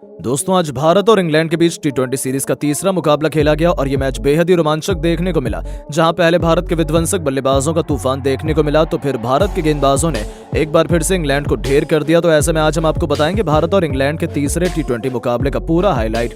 दोस्तों, आज भारत और इंग्लैंड के बीच टी20 सीरीज का तीसरा मुकाबला खेला गया और ये मैच बेहद ही रोमांचक देखने को मिला। जहां पहले भारत के विध्वंसक बल्लेबाजों का तूफान देखने को मिला तो फिर भारत के गेंदबाजों ने एक बार फिर से इंग्लैंड को ढेर कर दिया। तो ऐसे में आज हम आपको बताएंगे भारत और इंग्लैंड के तीसरे टी20 मुकाबले का पूरा हाईलाइट।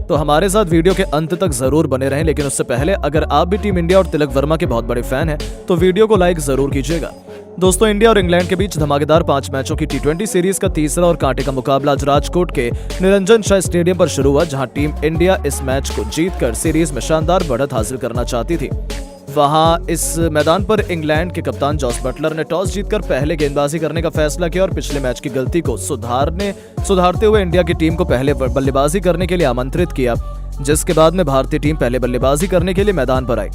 तो हमारे साथ वीडियो के अंत तक जरूर बने रहें, लेकिन उससे पहले अगर आप भी टीम इंडिया और तिलक वर्मा के बहुत बड़े फैन हैं तो वीडियो को लाइक जरूर कीजिएगा। दोस्तों, इंडिया और इंग्लैंड के बीच धमाकेदार 5 मैचों की टी20 सीरीज का तीसरा और कांटे का मुकाबला आज राजकोट के निरंजन शाह स्टेडियम पर शुरू हुआ, जहां टीम इंडिया इस मैच को जीतकर सीरीज में शानदार बढ़त हासिल करना चाहती थी। वहां इस मैदान पर इंग्लैंड के कप्तान जॉस बटलर ने टॉस जीतकर पहले गेंदबाजी करने का फैसला किया और पिछले मैच की गलती को सुधारते हुए इंडिया की टीम को पहले बल्लेबाजी करने के लिए आमंत्रित किया, जिसके बाद में भारतीय टीम पहले बल्लेबाजी करने के लिए मैदान पर आई।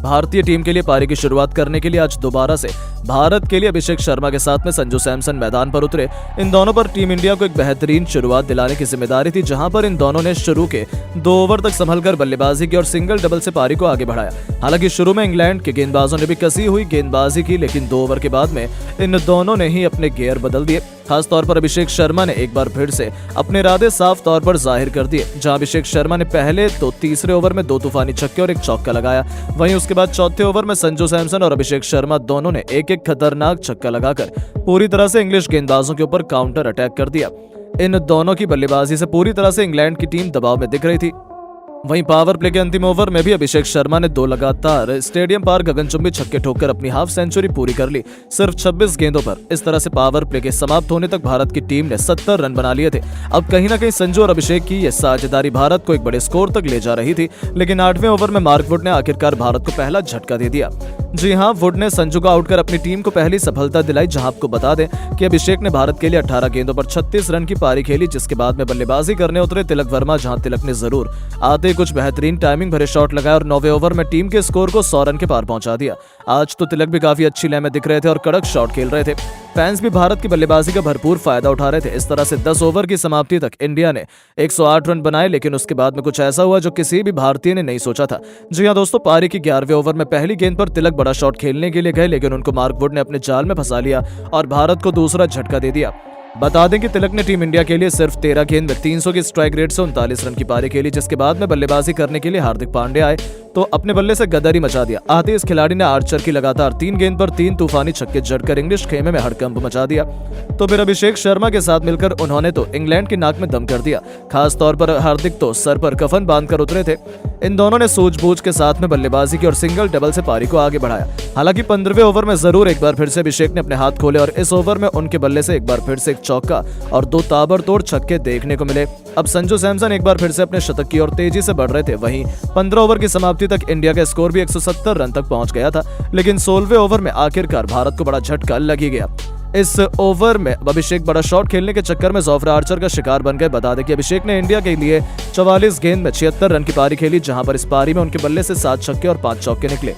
भारतीय टीम के लिए पारी की शुरुआत करने के लिए आज दोबारा से भारत के लिए अभिषेक शर्मा के साथ में संजू सैमसन मैदान पर उतरे। इन दोनों पर टीम इंडिया को एक बेहतरीन शुरुआत दिलाने की जिम्मेदारी थी, जहां पर इन दोनों ने शुरू के 2 ओवर तक संभलकर बल्लेबाजी की और सिंगल डबल से पारी को आगे बढ़ाया। हालांकि शुरू में इंग्लैंड के गेंदबाजों ने भी कसी हुई गेंदबाजी की, लेकिन 2 ओवर के बाद में इन दोनों ने ही अपने गियर बदल दिए। खासतौर पर अभिषेक शर्मा ने एक बार फिर से अपने इरादे साफ तौर पर जाहिर कर दिए, जहां अभिषेक शर्मा ने पहले तो तीसरे ओवर में 2 तूफानी छक्के और एक चौका लगाया। वहीं उसके बाद चौथे ओवर में संजू सैमसन और अभिषेक शर्मा दोनों ने एक खतरनाक छक्का लगाकर पूरी तरह से इंग्लिश गेंदबाजों के ऊपर काउंटर अटैक कर दिया। इन दोनों की बल्लेबाजी से पूरी तरह से इंग्लैंड की टीम दबाव में दिख रही थी। वहीं पावर प्ले के अंतिम ओवर में भी अभिषेक शर्मा ने 2 लगातार स्टेडियम पार गगनचुंबी छक्के ठोककर अपनी हाफ सेंचुरी पूरी कर ली, सिर्फ 26 गेंदों पर। इस तरह से पावर प्ले के समाप्त होने तक भारत की टीम ने 70 रन बना लिए थे। अब कहीं ना कहीं संजू और अभिषेक की यह साझेदारी भारत को एक बड़े स्कोर तक ले जा रही थी, लेकिन 8वें ओवर में मार्क वुड ने आखिरकार भारत को पहला झटका दे दिया। जी हां, वुड ने संजू को आउट कर अपनी टीम को पहली सफलता दिलाई। जहां आपको बता दें कि अभिषेक ने भारत के लिए 18 गेंदों पर 36 रन की पारी खेली, जिसके बाद में बल्लेबाजी करने उतरे तिलक वर्मा, जहां तिलक ने जरूर आते कुछ बेहतरीन टाइमिंग भरे शॉट लगाए और 9वें ओवर में टीम के स्कोर को 100 रन के पार पहुंचा दिया। आज तो तिलक भी काफी अच्छी लय में दिख रहे थे और कड़क शॉट खेल रहे थे। फैंस भी भारत की बल्लेबाजी का भरपूर फायदा उठा रहे थे। इस तरह से 10 ओवर की समाप्ति तक इंडिया ने 108 रन बनाए, लेकिन उसके बाद में कुछ ऐसा हुआ जो किसी भी भारतीय ने नहीं सोचा था। जी हां दोस्तों, पारी की 11वें ओवर में पहली गेंद पर तिलक बड़ा शॉट खेलने के लिए गए, लेकिन उनको मार्क वुड ने अपने जाल में फंसा लिया और भारत को दूसरा झटका दे दिया। बता दें कि तिलक ने टीम इंडिया के लिए सिर्फ 13 गेंद में 300 की स्ट्राइक रेट से 39 रन की पारी खेली, जिसके बाद में बल्लेबाजी करने के लिए हार्दिक पांड्या आए तो अपने बल्ले से गदर ही मचा दिया। आते इस खिलाड़ी ने आर्चर की लगातार 3 गेंद पर 3 तूफानी छक्के जड़कर इंग्लिश खेमे में हड़कंप मचा दिया। तो फिर अभिषेक शर्मा के साथ मिलकर उन्होंने तो इंग्लैंड की नाक में दम कर दिया। खास तौर पर हार्दिक तो सर पर कफन बांधकर उतरे थे। इन दोनों ने सूझबूझ के साथ में बल्लेबाजी की और सिंगल डबल से पारी को आगे बढ़ाया। हालांकि 15वें ओवर में जरूर एक बार फिर से अभिषेक ने अपने हाथ खोले और इस ओवर में उनके बल्ले से एक बार फिर से एक चौका और 2 ताबड़तोड़ छक्के देखने को मिले। अब संजू सैमसन एक बार फिर से अपने शतक की ओर तेजी से बढ़ रहे थे। वहीं 15 ओवर की समाप्ति तक इंडिया का स्कोर भी 170 रन तक पहुंच गया था, लेकिन 16वें ओवर में आखिरकार भारत को बड़ा झटका लग ही गया। इस ओवर में अभिषेक बड़ा शॉट खेलने के चक्कर में जोफ्रा आर्चर का शिकार बन गए। बता दें कि अभिषेक ने इंडिया के लिए 44 गेंद में 76 रन की पारी खेली, जहां पर इस पारी में उनके बल्ले से 7 छक्के और 5 चौके निकले।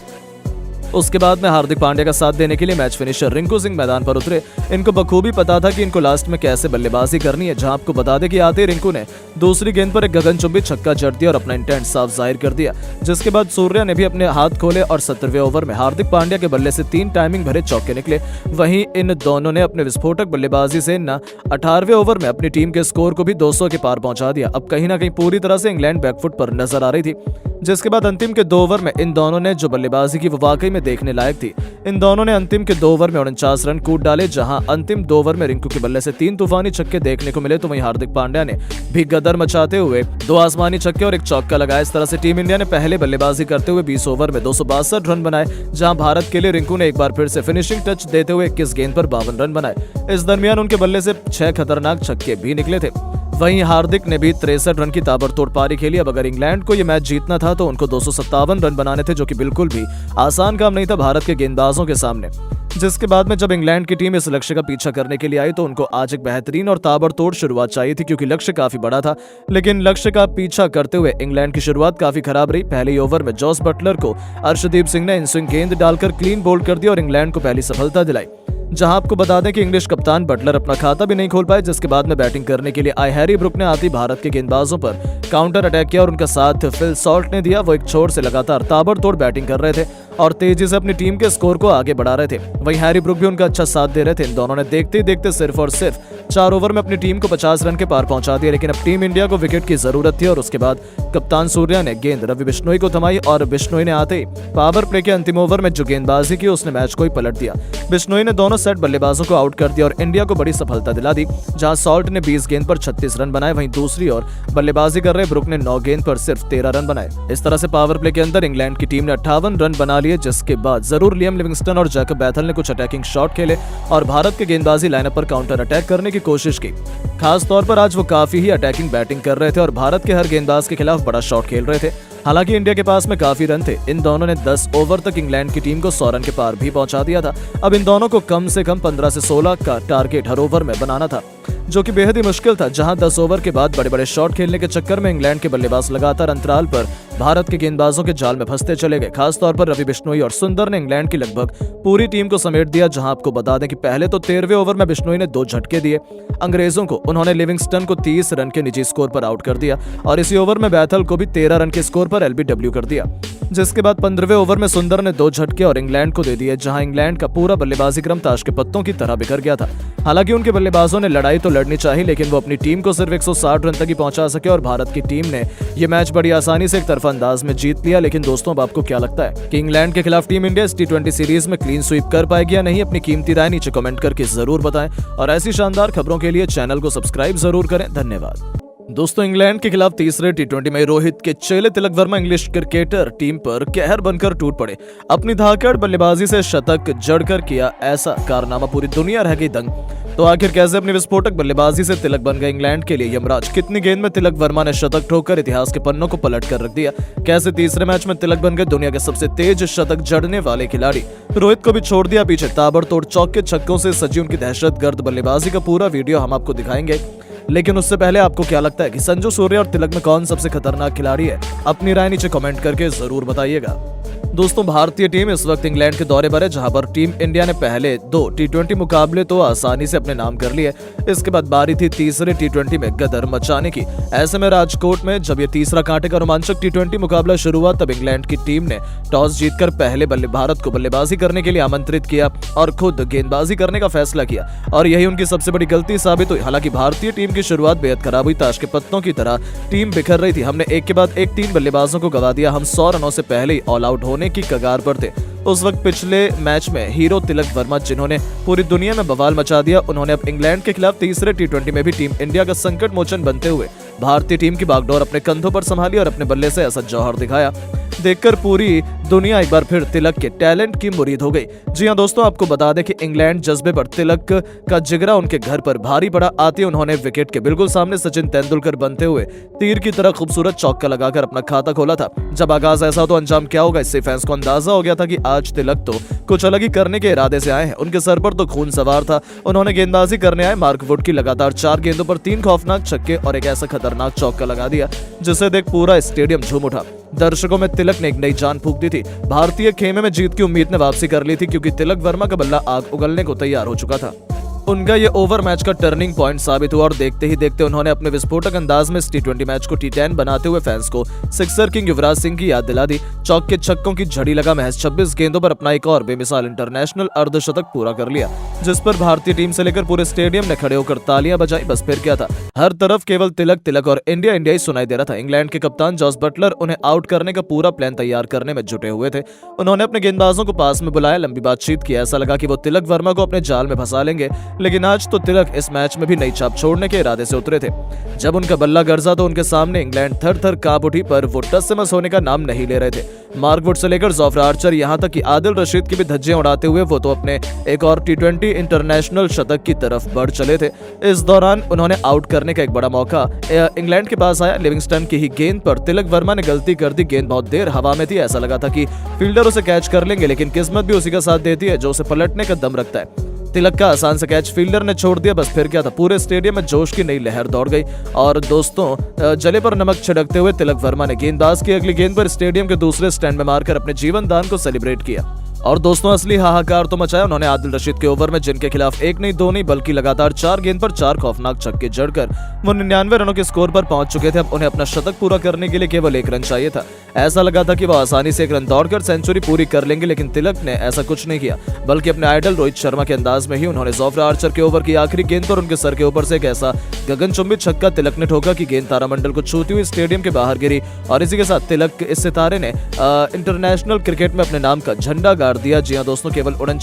उसके बाद में हार्दिक पांड्या का साथ देने के लिए मैच फिनिशर रिंकू सिंह मैदान पर उतरे। इनको बखूबी पता था कि इनको लास्ट में कैसे बल्लेबाजी करनी है। जहां आपको बता दें कि आते ही रिंकू ने दूसरी गेंद पर एक गगनचुंबी छक्का जड़ दिया और अपना इंटेंट साफ जाहिर कर दिया, जिसके बाद सूर्या ने भी अपने हाथ खोले और 17वें ओवर में हार्दिक पांड्या के बल्ले से 3 टाइमिंग भरे चौके निकले। वहीं इन दोनों ने अपने विस्फोटक बल्लेबाजी से 18वें ओवर में अपनी टीम के स्कोर को भी 200 के पार पहुंचा दिया। अब कहीं ना कहीं पूरी तरह से इंग्लैंड बैकफुट पर नजर आ रही थी, जिसके बाद अंतिम के 2 ओवर में इन दोनों ने जो बल्लेबाजी की वो वाकई में देखने लायक थी। इन दोनों ने अंतिम के 2 ओवर में 49 रन कूद डाले, जहां अंतिम 2 ओवर में रिंकू के बल्ले से 3 तूफानी छक्के देखने को मिले। तो वहीं हार्दिक पांड्या ने भी गदर मचाते हुए 2 आसमानी छक्के और एक चौका लगाया। इस तरह से टीम इंडिया ने पहले बल्लेबाजी करते हुए 20 ओवर में 262 रन बनाए, जहां भारत के लिए रिंकू ने एक बार फिर से फिनिशिंग टच देते हुए 21 गेंद पर 52 रन बनाए। इस दरमियान उनके बल्ले से 6 खतरनाक छक्के भी निकले थे। वहीं हार्दिक ने भी 63 रन की ताबड़तोड़ पारी खेली। अब अगर इंग्लैंड को यह मैच जीतना था तो उनको 257 रन बनाने थे, जो कि बिल्कुल भी आसान काम नहीं था भारत के गेंदबाजों के सामने। जिसके बाद में जब इंग्लैंड की टीम इस लक्ष्य का पीछा करने के लिए आई तो उनको आज एक बेहतरीन और ताबड़तोड़ शुरुआत चाहिए थी, क्योंकि लक्ष्य काफी बड़ा था। लेकिन लक्ष्य का पीछा करते हुए इंग्लैंड की शुरुआत काफी खराब रही। पहले ही ओवर में जॉस बटलर को अर्शदीप सिंह ने इन स्विंग गेंद डालकर क्लीन बोल्ड कर दिया और इंग्लैंड को पहली सफलता दिलाई। जहां आपको बता दें कि इंग्लिश कप्तान बटलर अपना खाता भी नहीं खोल पाए, जिसके बाद में बैटिंग करने के लिए आए हैरी ब्रुक ने आती भारत के गेंदबाजों पर काउंटर अटैक किया और उनका साथ फिल सॉल्ट ने दिया। वो एक छोर से लगातार ताबड़तोड़ बैटिंग कर रहे थे और तेजी से अपनी टीम के स्कोर को आगे बढ़ा रहे थे। वहीं हैरी ब्रूक भी उनका अच्छा साथ दे रहे थे। इन दोनों ने देखते ही देखते सिर्फ और सिर्फ 4 ओवर में अपनी टीम को 50 रन के पार पहुंचा दिया। लेकिन अब टीम इंडिया को विकेट की जरूरत थी और उसके बाद कप्तान सूर्या ने गेंद रवि बिश्नोई को थमाई और बिश्नोई ने आते ही पावर प्ले के अंतिम ओवर में जो गेंदबाजी की उसने मैच को ही पलट दिया। बिश्नोई ने दोनों सेट बल्लेबाजों को आउट कर दिया और इंडिया को बड़ी सफलता दिला दी, जहां सॉल्ट ने 20 गेंद पर 36 रन बनाए। वहीं दूसरी ओर बल्लेबाजी कर रहे ब्रुक ने 9 गेंद पर सिर्फ 13 रन बनाए। इस तरह से पावर प्ले के अंदर इंग्लैंड की टीम ने 58 रन बना लिए, जिसके बाद जरूर लियम लिविंगस्टन और जैकब बैथल ने कुछ अटैकिंग शॉट खेले और भारत के गेंदबाजी लाइनअप पर काउंटर अटैक करने की कोशिश की। खास तौर पर आज वो काफी ही अटैकिंग बैटिंग कर रहे थे और भारत के हर गेंदबाज के खिलाफ बड़ा शॉट खेल रहे थे। हालांकि इंडिया के पास में काफी रन थे। इन दोनों ने 10 ओवर तक इंग्लैंड की टीम को 100 रन के पार भी पहुंचा दिया था। अब इन दोनों को कम से कम 15 से 16 का टारगेट हर ओवर में बनाना था, जो कि बेहद ही मुश्किल था। जहां 10 ओवर के बाद बड़े बड़े शॉट खेलने के चक्कर में इंग्लैंड के बल्लेबाज लगातार अंतराल पर भारत के गेंदबाजों के जाल में फंसते चले गए। खासतौर पर रवि बिश्नोई और सुंदर ने इंग्लैंड की लगभग पूरी टीम को समेट दिया। जहां आपको बता दें कि पहले तो 13वें ओवर में बिश्नोई ने 2 झटके दिए अंग्रेजों को। उन्होंने लिविंगस्टन को 30 रन के निजी स्कोर पर आउट कर दिया और इसी ओवर में बैथल को भी 13 रन के स्कोर पर एलबीडब्ल्यू कर दिया। जिसके बाद 15वें ओवर में सुंदर ने 2 झटके और इंग्लैंड को दे दिए, जहां इंग्लैंड का पूरा बल्लेबाजी क्रम ताश के पत्तों की तरह बिखर गया था। हालांकि उनके बल्लेबाजों ने लड़ाई तो लड़नी चाहिए, लेकिन वो अपनी टीम को सिर्फ 160 रन तक ही पहुंचा सके और भारत की टीम ने यह मैच बड़ी आसानी से एक तरफा अंदाज में जीत लिया। लेकिन दोस्तों, अब आपको क्या लगता है कि इंग्लैंड के खिलाफ टीम इंडिया इस T20 सीरीज में क्लीन स्वीप कर पाएगी या नहीं? अपनी कीमती राय नीचे कमेंट करके जरूर बताएं और ऐसी शानदार खबरों के लिए चैनल को सब्सक्राइब जरूर करें। धन्यवाद। दोस्तों, इंग्लैंड के खिलाफ तीसरे T20 में रोहित के चेले Tilak Varma English cricketer team पर कहर बनकर टूट पड़े। अपनी धाकड़ बल्लेबाजी से शतक जड़कर किया ऐसा कारनामा पूरी दुनिया रह गई दंग। तो आखिर कैसे अपनी विस्फोटक बल्लेबाजी से तिलक बन गए इंग्लैंड के लिए यमराज? कितनी गेंद में तिलक वर्मा ने शतक ठोककर इतिहास के पन्नों को पलट कर रख दिया? कैसे तीसरे मैच में तिलक बन गए दुनिया के सबसे तेज शतक जड़ने वाले खिलाड़ी? रोहित को भी छोड़ दिया पीछे। ताबड़तोड़ चौके छक्कों से सजी उनकी दहशतगर्द बल्लेबाजी का पूरा वीडियो हम आपको दिखाएंगे। लेकिन उससे पहले आपको क्या लगता है कि संजू सूर्य और तिलक में कौन सबसे खतरनाक खिलाड़ी है? अपनी राय नीचे कमेंट करके जरूर बताइएगा। दोस्तों, भारतीय टीम इस वक्त इंग्लैंड के दौरे पर है, जहां पर टीम इंडिया ने पहले 2 T20 मुकाबले तो आसानी से अपने नाम कर लिए। इसके बाद बारी थी तीसरे T20 में गदर मचाने की। ऐसे में राजकोट में जब ये तीसरा कांटे का रोमांचक T20 मुकाबला शुरू हुआ, तब इंग्लैंड की टीम ने टॉस जीतकर पहले भारत को बल्लेबाजी करने के लिए आमंत्रित किया और खुद गेंदबाजी करने का फैसला किया और यही उनकी सबसे बड़ी गलती साबित हुई। हालांकि भारतीय टीम की शुरुआत बेहद खराब हुई। ताश के पत्तों की तरह टीम बिखर रही थी। हमने एक के बाद एक 3 बल्लेबाजों को गवा दिया। हम 100 रनों से पहले ही ऑल आउट होने की कगार पर थे। उस वक्त पिछले मैच में हीरो तिलक वर्मा, जिन्होंने पूरी दुनिया में बवाल मचा दिया, उन्होंने अब इंग्लैंड के खिलाफ तीसरे T20 में भी टीम इंडिया का संकट मोचन बनते हुए भारतीय टीम की बागडोर अपने कंधों पर संभाली और अपने बल्ले से ऐसा जौहर दिखाया देखकर पूरी दुनिया एक बार फिर तिलक के टैलेंट की मुरीद हो गई। जी हां दोस्तों, आपको बता दें कि इंग्लैंड जज्बे पर तिलक का जिगरा उनके घर पर भारी पड़ा। आते उन्होंने विकेट के बिल्कुल सामने सचिन तेंदुलकर बनते हुए तीर की तरह खूबसूरत चौका लगाकर अपना खाता खोला था। जब आगाज ऐसा तो अंजाम क्या होगा, इससे फैंस को अंदाजा हो गया था कि आज तिलक तो कुछ अलग ही करने के इरादे से आए हैं। उनके सर पर तो खून सवार था। उन्होंने गेंदबाजी करने आए मार्क वुड की लगातार 4 गेंदों पर 3 खौफनाक छक्के और एक ऐसा खतरनाक चौका लगा दिया जिसे देख पूरा स्टेडियम झूम उठा। दर्शकों में तिलक ने एक नई जान फूंक दी थी। भारतीय खेमे में जीत की उम्मीद ने वापसी कर ली थी, क्योंकि तिलक वर्मा का बल्ला आग उगलने को तैयार हो चुका था। उनका ये ओवर मैच का टर्निंग पॉइंट साबित हुआ और देखते ही देखते उन्होंने अपने विस्फोटक अंदाज में इस T20 मैच को T10 बनाते हुए फैंस को सिक्सर किंग युवराज सिंह की याद दिला दी। चौक के छक्कों की झड़ी लगा महज 26 गेंदों पर अपना एक और बेमिसाल इंटरनेशनल अर्धशतक पूरा कर लिया, जिस पर भारतीय टीम से लेकर पूरे स्टेडियम ने खड़े होकर तालियां बजाई। बस फिर क्या था, हर तरफ केवल तिलक तिलक और इंडिया इंडिया ही सुनाई दे रहा था। इंग्लैंड के कप्तान जॉस बटलर उन्हें आउट करने का पूरा प्लान तैयार करने में जुटे हुए थे। उन्होंने अपने गेंदबाजों को पास में बुलाया, लंबी बातचीत की। ऐसा लगा कि वो तिलक वर्मा को अपने जाल में फंसा लेंगे, लेकिन आज तो इस मैच में भी नई छाप छोड़ने के इरादे से उतरे थे। जब उनका बल्ला गरजा तो उनके सामने इंग्लैंड थर थर कांप उठी, पर वो टस से मस होने का नाम नहीं ले रहे थे। मार्क वुड से लेकर जोफ्रा आर्चर, यहां तक कि आदिल रशीद की भी धज्जियां उड़ाते हुए वो तो अपने एक और T20 इंटरनेशनल शतक की तरफ बढ़ चले थे। इस दौरान उन्होंने आउट करने का एक बड़ा मौका इंग्लैंड के पास आया। लिविंगस्टन की ही गेंद पर तिलक वर्मा ने गलती कर दी। गेंद बहुत देर हवा में थी। ऐसा लगा था कि फील्डर उसे कैच कर लेंगे, लेकिन किस्मत भी उसी का साथ देती है जो उसे पलटने का दम रखता है। तिलक का आसान से कैच फील्डर ने छोड़ दिया। बस फिर क्या था, पूरे स्टेडियम में जोश की नई लहर दौड़ गई और दोस्तों, जले पर नमक छिड़कते हुए तिलक वर्मा ने गेंदबाज की अगली गेंद पर स्टेडियम के दूसरे स्टैंड में मारकर अपने जीवन दान को सेलिब्रेट किया। और दोस्तों असली हाहाकार तो मचाया उन्होंने आदिल रशीद के ओवर में, जिनके खिलाफ एक नहीं दो नहीं बल्कि लगातार 4 गेंद पर 4 खौफनाक छक्के जड़कर वो 99 रनों के स्कोर पर पहुंच चुके थे। अब उन्हें अपना शतक पूरा करने के लिए केवल 1 रन चाहिए था। ऐसा लगा था कि वो आसानी से 1 रन दौड़कर सेंचुरी पूरी कर लेंगे, लेकिन तिलक ने ऐसा कुछ नहीं किया, बल्कि अपने आइडल रोहित शर्मा के अंदाज में ही उन्होंने जोफ्रा आर्चर के ओवर की आखिरी गेंद पर उनके सर के ऊपर से एक ऐसा गगनचुंबी छक्का तिलक ने ठोका कि गेंद तारामंडल को छूती हुई स्टेडियम के बाहर गिरी। और इसी के साथ तिलक इस सितारे ने इंटरनेशनल क्रिकेट में अपने नाम का झंडा गाड़ दिया। जी हां दोस्तों, केवल 49